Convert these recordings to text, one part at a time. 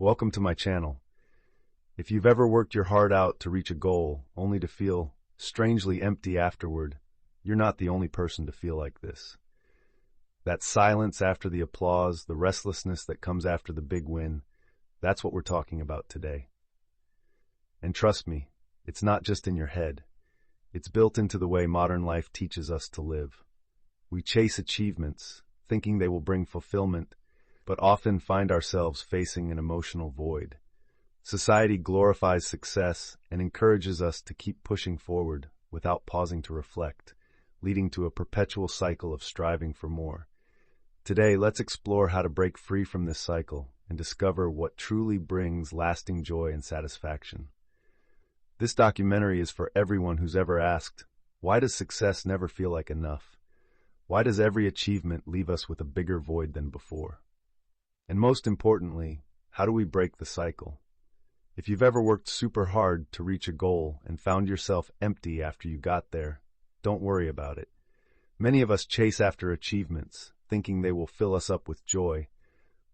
Welcome to my channel. If you've ever worked your heart out to reach a goal, only to feel strangely empty afterward, you're not the only person to feel like this. That silence after the applause, the restlessness that comes after the big win, that's what we're talking about today. And trust me, it's not just in your head. It's built into the way modern life teaches us to live. We chase achievements, thinking they will bring fulfillment, but often find ourselves facing an emotional void. Society glorifies success and encourages us to keep pushing forward without pausing to reflect, leading to a perpetual cycle of striving for more. Today, let's explore how to break free from this cycle and discover what truly brings lasting joy and satisfaction. This documentary is for everyone who's ever asked, why does success never feel like enough? Why does every achievement leave us with a bigger void than before? And most importantly, how do we break the cycle? If you've ever worked super hard to reach a goal and found yourself empty after you got there, don't worry about it. Many of us chase after achievements, thinking they will fill us up with joy,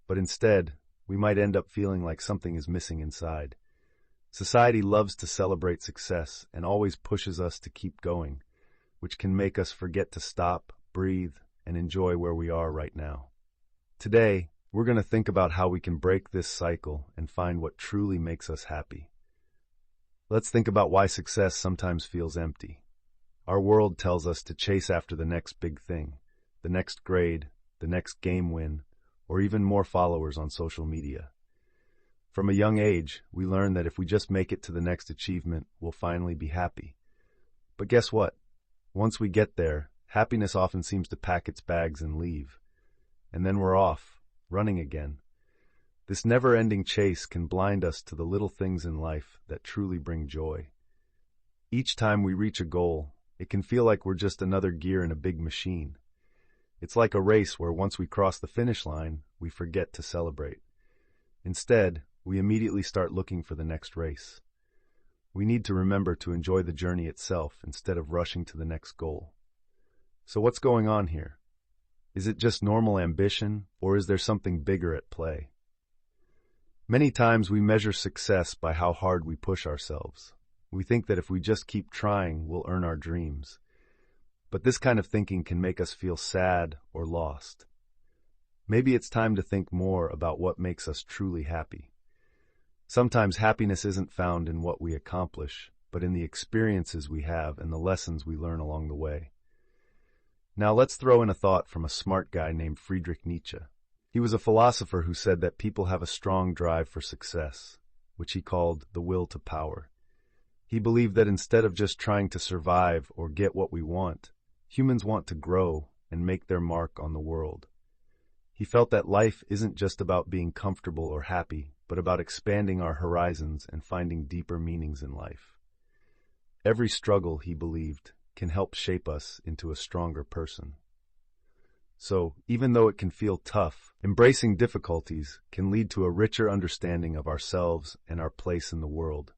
but instead, we might end up feeling like something is missing inside. Society loves to celebrate success and always pushes us to keep going, which can make us forget to stop, breathe, and enjoy where we are right now. Today, we're going to think about how we can break this cycle and find what truly makes us happy. Let's think about why success sometimes feels empty. Our world tells us to chase after the next big thing, the next grade, the next game win, or even more followers on social media. From a young age, we learn that if we just make it to the next achievement, we'll finally be happy. But guess what? Once we get there, happiness often seems to pack its bags and leave. And then we're off, running again. This never-ending chase can blind us to the little things in life that truly bring joy. Each time we reach a goal, it can feel like we're just another gear in a big machine. It's like a race where once we cross the finish line, we forget to celebrate. Instead, we immediately start looking for the next race. We need to remember to enjoy the journey itself instead of rushing to the next goal. So what's going on here? Is it just normal ambition, or is there something bigger at play? Many times we measure success by how hard we push ourselves. We think that if we just keep trying, we'll earn our dreams. But this kind of thinking can make us feel sad or lost. Maybe it's time to think more about what makes us truly happy. Sometimes happiness isn't found in what we accomplish, but in the experiences we have and the lessons we learn along the way. Now let's throw in a thought from a smart guy named Friedrich Nietzsche. He was a philosopher who said that people have a strong drive for success, which he called the will to power. He believed that instead of just trying to survive or get what we want, humans want to grow and make their mark on the world. He felt that life isn't just about being comfortable or happy, but about expanding our horizons and finding deeper meanings in life. Every struggle, he believed, can help shape us into a stronger person. So, even though it can feel tough, embracing difficulties can lead to a richer understanding of ourselves and our place in the world.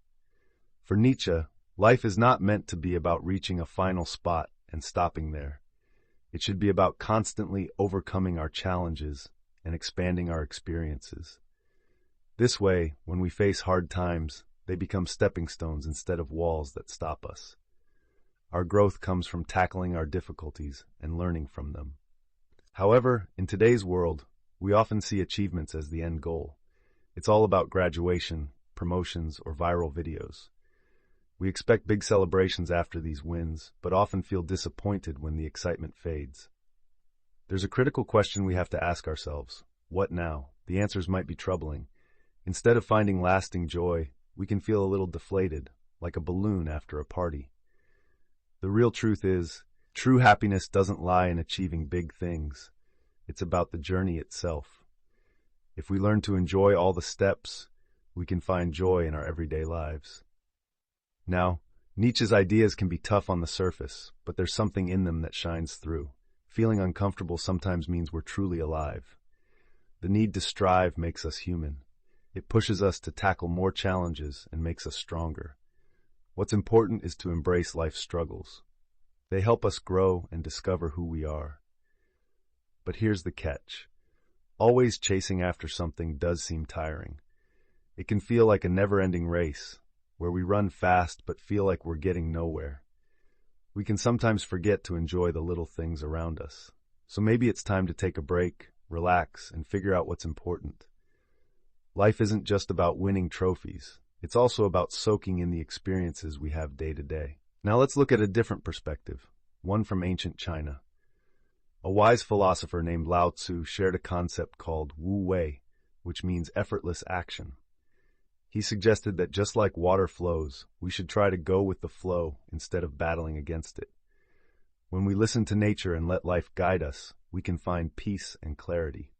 For Nietzsche, life is not meant to be about reaching a final spot and stopping there. It should be about constantly overcoming our challenges and expanding our experiences. This way, when we face hard times, they become stepping stones instead of walls that stop us. Our growth comes from tackling our difficulties and learning from them. However, in today's world, we often see achievements as the end goal. It's all about graduation, promotions, or viral videos. We expect big celebrations after these wins, but often feel disappointed when the excitement fades. There's a critical question we have to ask ourselves. What now? The answers might be troubling. Instead of finding lasting joy, we can feel a little deflated, like a balloon after a party. The real truth is, true happiness doesn't lie in achieving big things. It's about the journey itself. If we learn to enjoy all the steps, we can find joy in our everyday lives. Now, Nietzsche's ideas can be tough on the surface, but there's something in them that shines through. Feeling uncomfortable sometimes means we're truly alive. The need to strive makes us human. It pushes us to tackle more challenges and makes us stronger. What's important is to embrace life's struggles. They help us grow and discover who we are. But here's the catch. Always chasing after something does seem tiring. It can feel like a never-ending race, where we run fast but feel like we're getting nowhere. We can sometimes forget to enjoy the little things around us. So maybe it's time to take a break, relax, and figure out what's important. Life isn't just about winning trophies. It's also about soaking in the experiences we have day to day. Now let's look at a different perspective, one from ancient China. A wise philosopher named Lao Tzu shared a concept called Wu Wei, which means effortless action. He suggested that just like water flows, we should try to go with the flow instead of battling against it. When we listen to nature and let life guide us, we can find peace and clarity.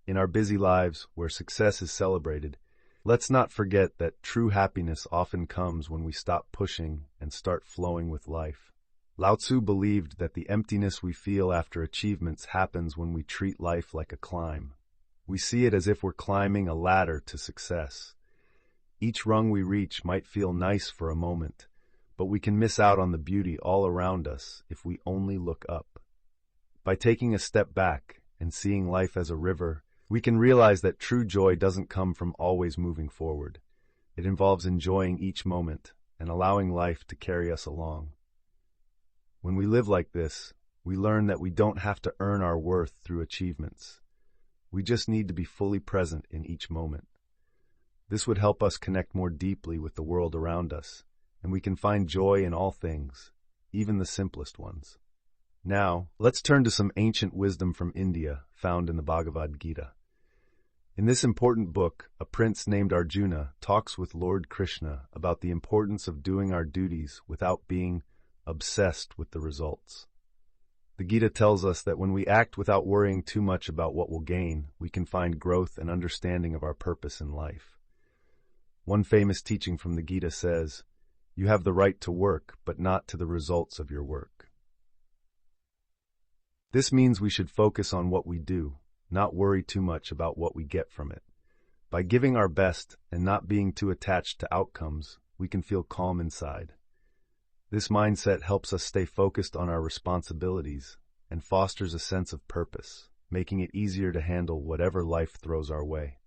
In our busy lives, where success is celebrated, let's not forget that true happiness often comes when we stop pushing and start flowing with life. Lao Tzu believed that the emptiness we feel after achievements happens when we treat life like a climb. We see it as if we're climbing a ladder to success. Each rung we reach might feel nice for a moment, but we can miss out on the beauty all around us if we only look up. By taking a step back and seeing life as a river, we can realize that true joy doesn't come from always moving forward. It involves enjoying each moment and allowing life to carry us along. When we live like this, we learn that we don't have to earn our worth through achievements. We just need to be fully present in each moment. This would help us connect more deeply with the world around us, and we can find joy in all things, even the simplest ones. Now, let's turn to some ancient wisdom from India found in the Bhagavad Gita. In this important book, a prince named Arjuna talks with Lord Krishna about the importance of doing our duties without being obsessed with the results. The Gita tells us that when we act without worrying too much about what we'll gain, we can find growth and understanding of our purpose in life. One famous teaching from the Gita says, "You have the right to work, but not to the results of your work." This means we should focus on what we do, not worry too much about what we get from it. By giving our best and not being too attached to outcomes, we can feel calm inside. This mindset helps us stay focused on our responsibilities and fosters a sense of purpose, making it easier to handle whatever life throws our way.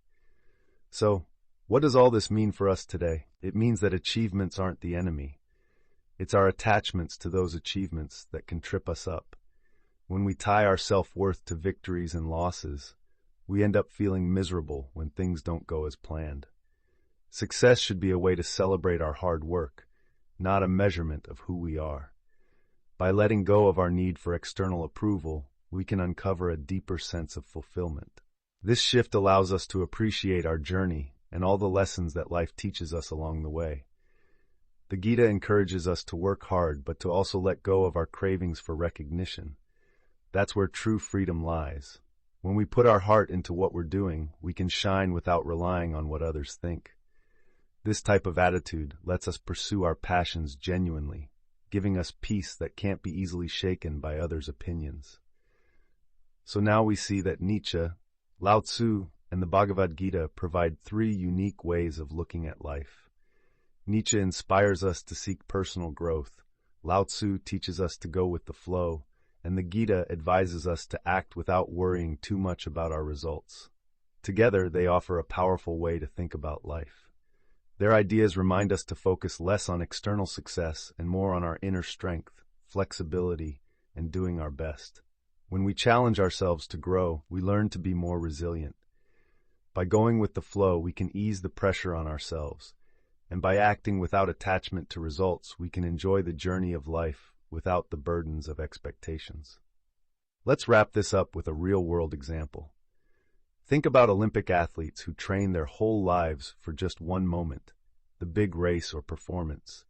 So, what does all this mean for us today? It means that achievements aren't the enemy. It's our attachments to those achievements that can trip us up. When we tie our self-worth to victories and losses, we end up feeling miserable when things don't go as planned. Success should be a way to celebrate our hard work, not a measurement of who we are. By letting go of our need for external approval, we can uncover a deeper sense of fulfillment. This shift allows us to appreciate our journey and all the lessons that life teaches us along the way. The Gita encourages us to work hard, but to also let go of our cravings for recognition. That's where true freedom lies. When we put our heart into what we're doing, we can shine without relying on what others think. This type of attitude lets us pursue our passions genuinely, giving us peace that can't be easily shaken by others' opinions. So now we see that Nietzsche, Lao Tzu, and the Bhagavad Gita provide three unique ways of looking at life. Nietzsche inspires us to seek personal growth, Lao Tzu teaches us to go with the flow, and the Gita advises us to act without worrying too much about our results. Together, they offer a powerful way to think about life. Their ideas remind us to focus less on external success and more on our inner strength, flexibility, and doing our best. When we challenge ourselves to grow, we learn to be more resilient. By going with the flow, we can ease the pressure on ourselves, and by acting without attachment to results, we can enjoy the journey of life without the burdens of expectations. Let's wrap this up with a real-world example. Think about Olympic athletes who train their whole lives for just one moment, the big race or performance.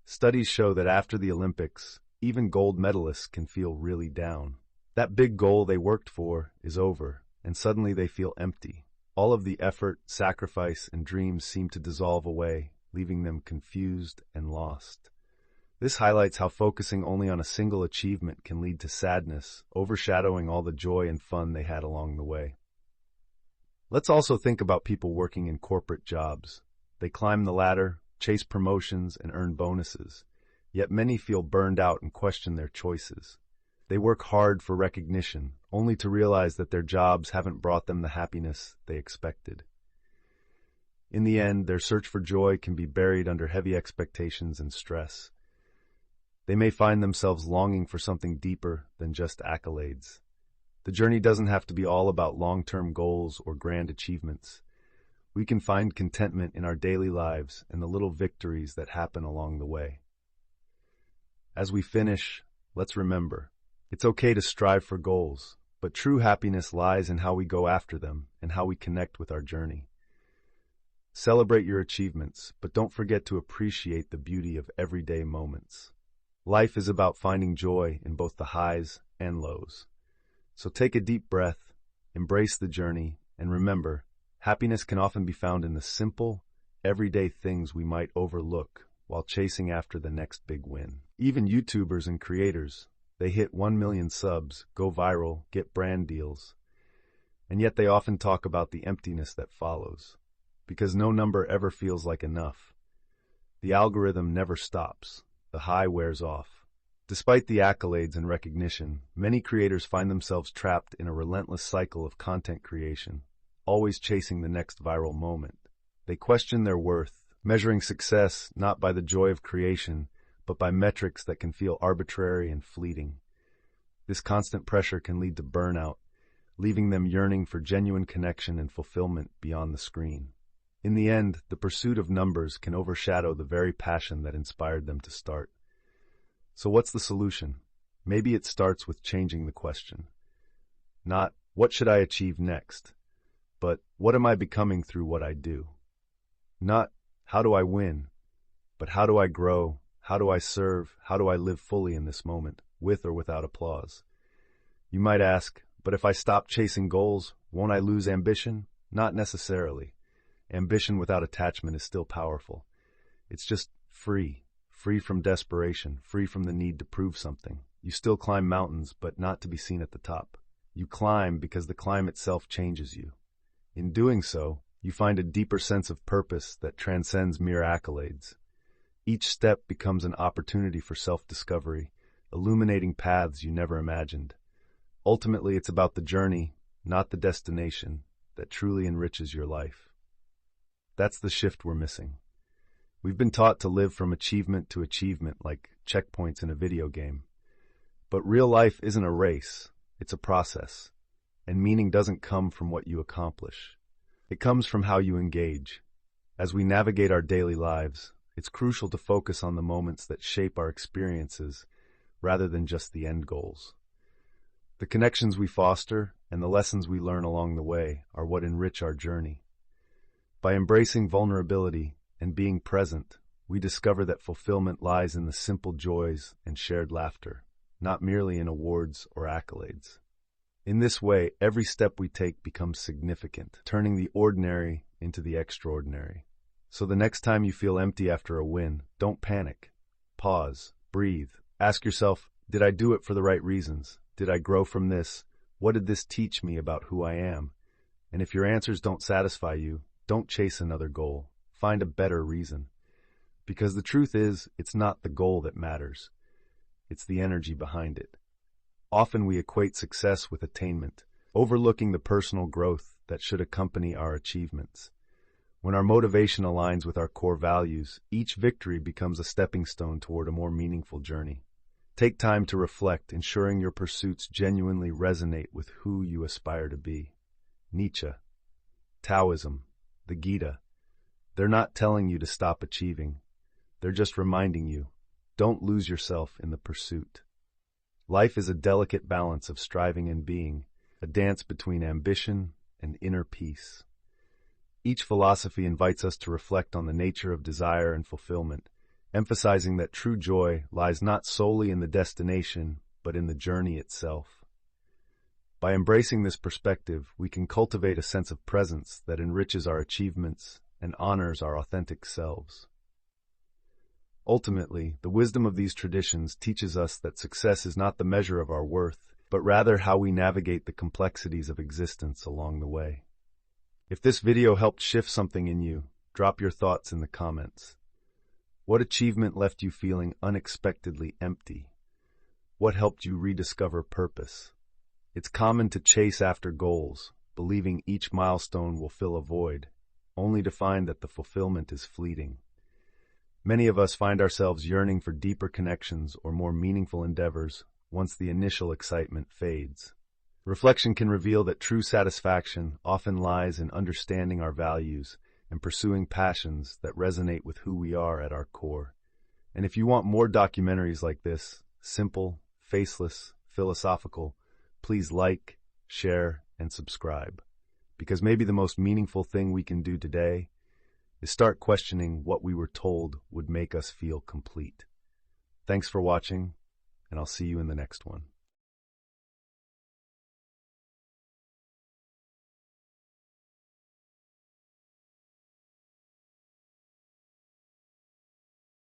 Studies show that after the Olympics, even gold medalists can feel really down. That big goal they worked for is over, and suddenly they feel empty. All of the effort, sacrifice, and dreams seem to dissolve away, leaving them confused and lost. This highlights how focusing only on a single achievement can lead to sadness, overshadowing all the joy and fun they had along the way. Let's also think about people working in corporate jobs. They climb the ladder, chase promotions, and earn bonuses. Yet many feel burned out and question their choices. They work hard for recognition, only to realize that their jobs haven't brought them the happiness they expected. In the end, their search for joy can be buried under heavy expectations and stress. They may find themselves longing for something deeper than just accolades. The journey doesn't have to be all about long-term goals or grand achievements. We can find contentment in our daily lives and the little victories that happen along the way. As we finish, let's remember, it's okay to strive for goals, but true happiness lies in how we go after them and how we connect with our journey. Celebrate your achievements, but don't forget to appreciate the beauty of everyday moments. Life is about finding joy in both the highs and lows. So take a deep breath, embrace the journey, and remember, happiness can often be found in the simple, everyday things we might overlook while chasing after the next big win. Even YouTubers and creators, they hit 1 million subs, go viral, get brand deals, and yet they often talk about the emptiness that follows, because no number ever feels like enough. The algorithm never stops. The high wears off. Despite the accolades and recognition, many creators find themselves trapped in a relentless cycle of content creation, always chasing the next viral moment. They question their worth, measuring success not by the joy of creation, but by metrics that can feel arbitrary and fleeting. This constant pressure can lead to burnout, leaving them yearning for genuine connection and fulfillment beyond the screen. In the end, the pursuit of numbers can overshadow the very passion that inspired them to start. So what's the solution? Maybe it starts with changing the question. Not, what should I achieve next? But, what am I becoming through what I do? Not, how do I win? But how do I grow? How do I serve? How do I live fully in this moment, with or without applause? You might ask, but if I stop chasing goals, won't I lose ambition? Not necessarily. Ambition without attachment is still powerful. It's just free from desperation, free from the need to prove something. You still climb mountains, but not to be seen at the top. You climb because the climb itself changes you. In doing so, you find a deeper sense of purpose that transcends mere accolades. Each step becomes an opportunity for self-discovery, illuminating paths you never imagined. Ultimately, it's about the journey, not the destination, that truly enriches your life. That's the shift we're missing. We've been taught to live from achievement to achievement like checkpoints in a video game. But real life isn't a race, it's a process. And meaning doesn't come from what you accomplish. It comes from how you engage. As we navigate our daily lives, it's crucial to focus on the moments that shape our experiences rather than just the end goals. The connections we foster and the lessons we learn along the way are what enrich our journey. By embracing vulnerability and being present, we discover that fulfillment lies in the simple joys and shared laughter, not merely in awards or accolades. In this way, every step we take becomes significant, turning the ordinary into the extraordinary. So the next time you feel empty after a win, don't panic. Pause, breathe, ask yourself, did I do it for the right reasons? Did I grow from this? What did this teach me about who I am? And if your answers don't satisfy you, don't chase another goal. Find a better reason. Because the truth is, it's not the goal that matters. It's the energy behind it. Often we equate success with attainment, overlooking the personal growth that should accompany our achievements. When our motivation aligns with our core values, each victory becomes a stepping stone toward a more meaningful journey. Take time to reflect, ensuring your pursuits genuinely resonate with who you aspire to be. Nietzsche, Taoism, the Gita, they're not telling you to stop achieving. They're just reminding you, don't lose yourself in the pursuit. Life is a delicate balance of striving and being, a dance between ambition and inner peace. Each philosophy invites us to reflect on the nature of desire and fulfillment, emphasizing that true joy lies not solely in the destination, but in the journey itself. By embracing this perspective, we can cultivate a sense of presence that enriches our achievements and honors our authentic selves. Ultimately, the wisdom of these traditions teaches us that success is not the measure of our worth, but rather how we navigate the complexities of existence along the way. If this video helped shift something in you, drop your thoughts in the comments. What achievement left you feeling unexpectedly empty? What helped you rediscover purpose? It's common to chase after goals, believing each milestone will fill a void. only to find that the fulfillment is fleeting. Many of us find ourselves yearning for deeper connections or more meaningful endeavors once the initial excitement fades. Reflection can reveal that true satisfaction often lies in understanding our values and pursuing passions that resonate with who we are at our core. And if you want more documentaries like this, simple, faceless, philosophical, please like, share, and subscribe. Because maybe the most meaningful thing we can do today is start questioning what we were told would make us feel complete. Thanks for watching, and I'll see you in the next one.